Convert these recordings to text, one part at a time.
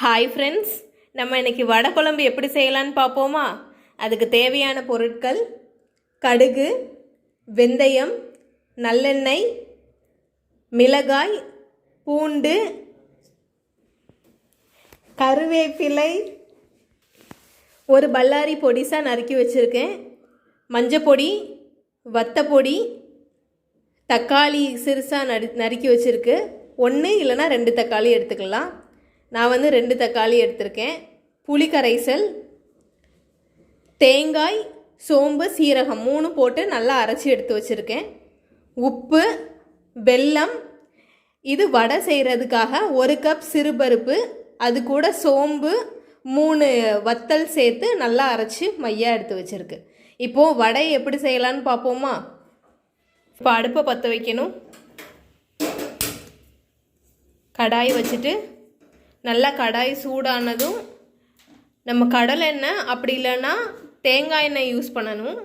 Hi friends, நம்ம இன்னைக்கு வடை குழம்பு எப்படி செய்யலான்னு பார்ப்போமா? அதுக்கு தேவையான பொருட்கள்: கடுகு, வெந்தயம், நல்லெண்ணெய், மிளகாய், பூண்டு, கருவேப்பிலை, ஒரு பல்லாரி பொடிசாக நறுக்கி வச்சுருக்கேன், மஞ்சப்பொடி, வத்தப்பொடி, தக்காளி சிறுசாக நறுக்கி வச்சுருக்கு. ஒன்று இல்லைனா 2 தக்காளி எடுத்துக்கலாம். நான் 2 தக்காளி எடுத்திருக்கேன். புளி கரைசல், தேங்காய், சோம்பு, சீரகம் 3 போட்டு நல்லா அரைச்சி எடுத்து வச்சுருக்கேன். உப்பு, வெல்லம். இது வடை செய்கிறதுக்காக 1 கப் சிறுபருப்பு, அது கூட சோம்பு, 3 வத்தல் சேர்த்து நல்லா அரைச்சி மையாக எடுத்து வச்சுருக்கு. இப்போது வடை எப்படி செய்யலான்னு பார்ப்போமா? இப்போ அடுப்பை பற்ற வைக்கணும். கடாய் வச்சுட்டு நல்லா கடாய் சூடானதும் நம்ம கடலை எண்ணெய் அப்படி இல்லைன்னா தேங்காய் எண்ணெய் யூஸ் பண்ணணும்.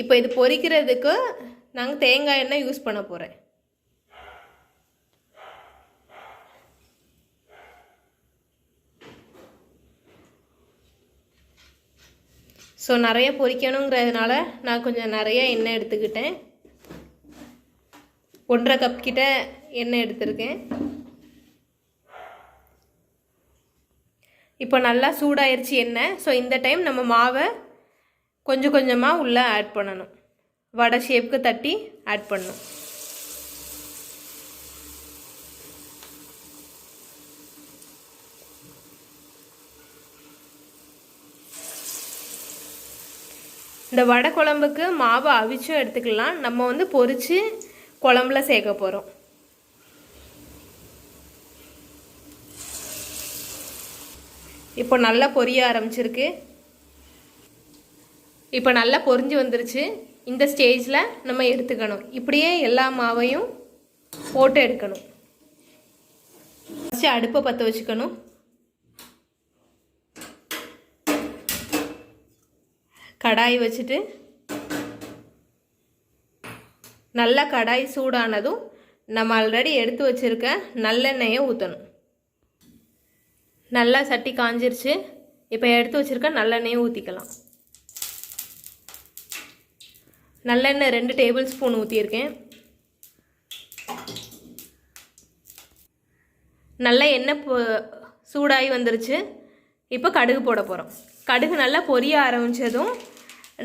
இப்போ இது பொரிக்கிறதுக்கு நாங்கள் தேங்காய் எண்ணெய் யூஸ் பண்ண போகிறேன். ஸோ நிறைய பொரிக்கணுங்கிறதுனால நான் கொஞ்சம் நிறைய எண்ணெய் எடுத்துக்கிட்டேன். 1.5 கப் கிட்ட எண்ணெய் எடுத்திருக்கேன். இப்போ நல்லா சூடாயிருச்சு எண்ணெய். ஸோ இந்த டைம் நம்ம மாவை கொஞ்சம் கொஞ்சமாக உள்ளே ஆட் பண்ணணும். வடை ஷேப்புக்கு தட்டி ஆட் பண்ணணும். இந்த வடை குழம்புக்கு மாவை அவிச்சும் எடுத்துக்கலாம். நம்ம பொரித்து குழம்புல சேர்க்க போகிறோம். இப்போ நல்லா பொரிய ஆரம்பிச்சிருக்கு. இப்போ நல்லா பொரிஞ்சு வந்துருச்சு. இந்த ஸ்டேஜில் நம்ம எடுத்துக்கணும். இப்படியே எல்லா மாவையும் போட்டு எடுக்கணும். ஃபஸ்ட்டு அடுப்பை பற்ற வச்சுக்கணும். கடாய் வச்சுட்டு நல்லா கடாய் சூடானதும் நம்ம ஆல்ரெடி எடுத்து வச்சுருக்க நல்லெண்ணெயை ஊற்றணும். நல்லா சட்டி காஞ்சிருச்சு. இப்போ எடுத்து வச்சுருக்க நல்லெண்ணெயை ஊற்றிக்கலாம். நல்லெண்ணெய் 2 டேபிள் ஸ்பூன் ஊற்றியிருக்கேன். நல்லா எண்ணெய் சூடாகி வந்துருச்சு. இப்போ கடுகு போட போகிறோம். கடுகு நல்லா பொரிய ஆரம்பித்ததும்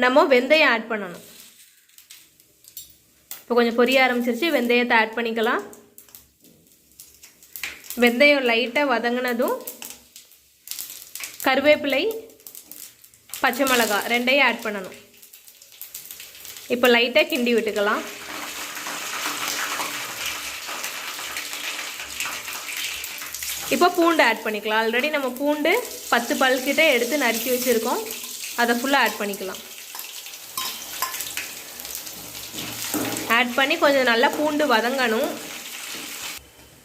நம்ம வெந்தயம் ஆட் பண்ணணும். இப்போ கொஞ்சம் பொரிய ஆரம்பிச்சிருச்சு. வெந்தயத்தை ஆட் பண்ணிக்கலாம். வெந்தயம் லைட்டாக வதங்கினதும் கருவேப்பிலை, பச்சை மிளகாய் 2ஐயும் ஆட் பண்ணணும். இப்போ லைட்டாக கிண்டி விட்டுக்கலாம். இப்போ பூண்டு ஆட் பண்ணிக்கலாம். ஆல்ரெடி நம்ம பூண்டு 10 பல்கிட்ட எடுத்து நறுக்கி வச்சுருக்கோம். அதை ஃபுல்லாக ஆட் பண்ணிக்கலாம். ஆட் பண்ணி கொஞ்சம் நல்லா பூண்டு வதங்கணும்.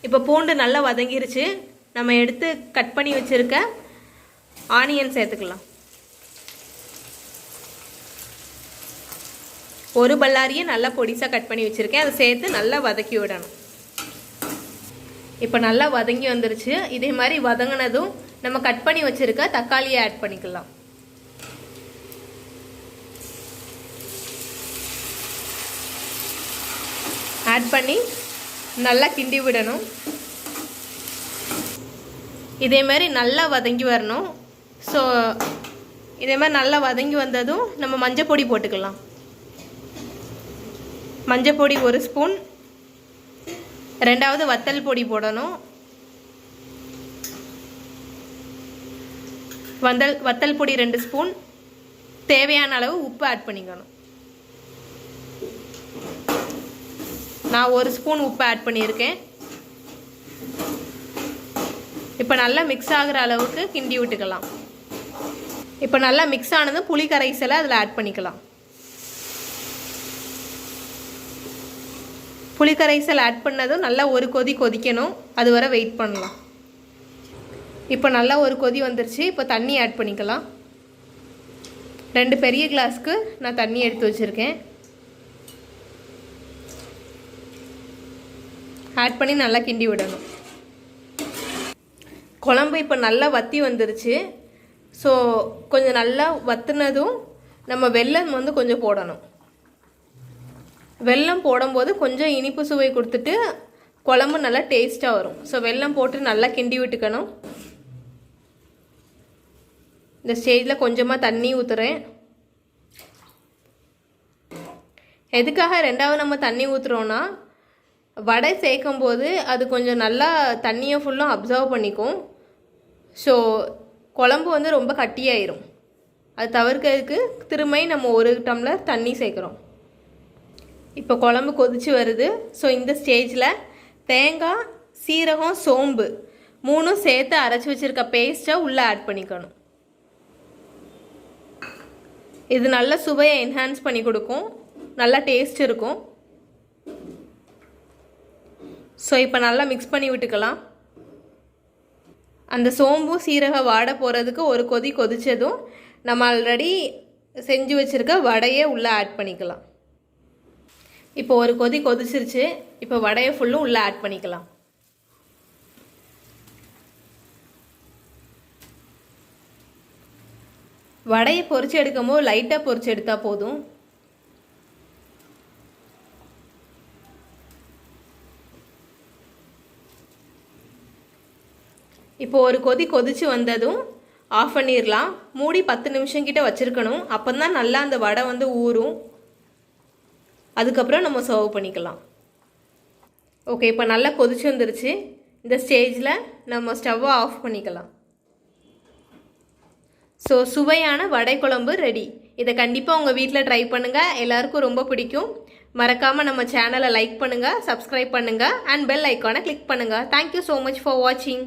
இப்போ பூண்டு நல்லா வதங்கிருச்சு. நம்ம எடுத்து கட் பண்ணி வச்சுருக்க ஆனியன் சேர்த்துக்கலாம். 1 பல்லாரியை நல்லா பொடிசாக கட் பண்ணி வச்சுருக்கேன். அதை சேர்த்து நல்லா வதக்கி விடணும். இப்போ நல்லா வதங்கி வந்துருச்சு. இதே மாதிரி வதங்கினதும் நம்ம கட் பண்ணி வச்சுருக்க தக்காளியை ஆட் பண்ணிக்கலாம். ஆட் பண்ணி நல்லா கிண்டி விடணும். இதே மாதிரி நல்லா வதங்கி வரணும். ஸோ இதே மாதிரி நல்லா வதங்கி வந்ததும் நம்ம மஞ்சப்பொடி போட்டுக்கலாம். மஞ்சப்பொடி 1 ஸ்பூன். 2வது வத்தல் பொடி போடணும். வத்தல் பொடி 2 ஸ்பூன். தேவையான அளவு உப்பு ஆட் பண்ணிக்கணும். நான் 1 ஸ்பூன் உப்பு ஆட் பண்ணியிருக்கேன். இப்போ நல்லா மிக்ஸ் ஆகிற அளவுக்கு கிண்டி விட்டுக்கலாம். இப்போ நல்லா மிக்ஸ் ஆனதும் புளி கரைசலை அதில் ஆட் பண்ணிக்கலாம். புளி கரைசல் ஆட் பண்ணதும் நல்லா ஒரு கொதி கொதிக்கணும். அது வரை வெயிட் பண்ணலாம். இப்போ நல்லா ஒரு கொதி வந்துருச்சு. இப்போ தண்ணி ஆட் பண்ணிக்கலாம். 2 பெரிய கிளாஸ்க்கு நான் தண்ணி எடுத்து வச்சுருக்கேன். ஆட் பண்ணி நல்லா கிண்டி விடணும். குழம்பு இப்போ நல்லா வற்றி வந்துருச்சு. ஸோ கொஞ்சம் நல்லா வற்றுனதும் நம்ம வெல்லம் வந்து கொஞ்சம் போடணும். வெல்லம் போடும்போது கொஞ்சம் இனிப்பு சுவை கொடுத்துட்டு குழம்பு நல்லா டேஸ்ட்டாக வரும். ஸோ வெல்லம் போட்டு நல்லா கிண்டி விட்டுக்கணும். இந்த ஸ்டேஜில் கொஞ்சமாக தண்ணி ஊற்றுறேன். எதுக்காக ரெண்டாவது நம்ம தண்ணி ஊற்றுறோன்னா, வடை சேர்க்கும்போது அது கொஞ்சம் நல்லா தண்ணியை ஃபுல்லும் அப்சர்வ் பண்ணிக்கும். ஸோ குழம்பு வந்து ரொம்ப கட்டியாயிரும். அது தவிர்க்கிறதுக்கு திரும்ப நம்ம 1 டம்ளர் தண்ணி சேர்க்குறோம். இப்போ குழம்பு கொதிச்சு வருது. ஸோ இந்த ஸ்டேஜில் தேங்காய், சீரகம், சோம்பு 3 சேர்த்து அரைச்சி வச்சுருக்க பேஸ்ட்டை உள்ளே ஆட் பண்ணிக்கணும். இது நல்ல சுவையை என்ஹான்ஸ் பண்ணி கொடுக்கும், நல்லா டேஸ்ட் இருக்கும். ஸோ இப்போ நல்லா மிக்ஸ் பண்ணி விட்டுக்கலாம். அந்த சோம்பும் சீரக வாடை போகிறதுக்கு ஒரு கொதி கொதித்ததும் நம்ம ஆல்ரெடி செஞ்சு வச்சுருக்க வடையை உள்ளே ஆட் பண்ணிக்கலாம். இப்போ ஒரு கொதி கொதிச்சிருச்சு. இப்போ வடையை ஃபுல்லும் உள்ளே ஆட் பண்ணிக்கலாம். வடையை பொரிச்சு எடுக்கும்போது லைட்டாக பொரிச்சு எடுத்தால் போதும். இப்போ ஒரு கொதி கொதிச்சு வந்ததும் ஆஃப் பண்ணிடலாம். மூடி 10 நிமிஷம் கிட்ட வச்சுருக்கணும். அப்போ தான் நல்லா அந்த வடை வந்து ஊறும். அதுக்கப்புறம் நம்ம சர்வ் பண்ணிக்கலாம். ஓகே, இப்போ நல்லா கொதிச்சு வந்துருச்சு. இந்த ஸ்டேஜில் நம்ம ஸ்டவ்வை ஆஃப் பண்ணிக்கலாம். ஸோ சுவையான வடை குழம்பு ரெடி. இதை கண்டிப்பாக உங்கள் வீட்டில் ட்ரை பண்ணுங்கள். எல்லாருக்கும் ரொம்ப பிடிக்கும். மறக்காமல் நம்ம சேனலை லைக் பண்ணுங்கள், சப்ஸ்கிரைப் பண்ணுங்கள் அண்ட் பெல் ஐக்கானை கிளிக் பண்ணுங்கள். தேங்க்யூ ஸோ மச் ஃபார் வாட்சிங்.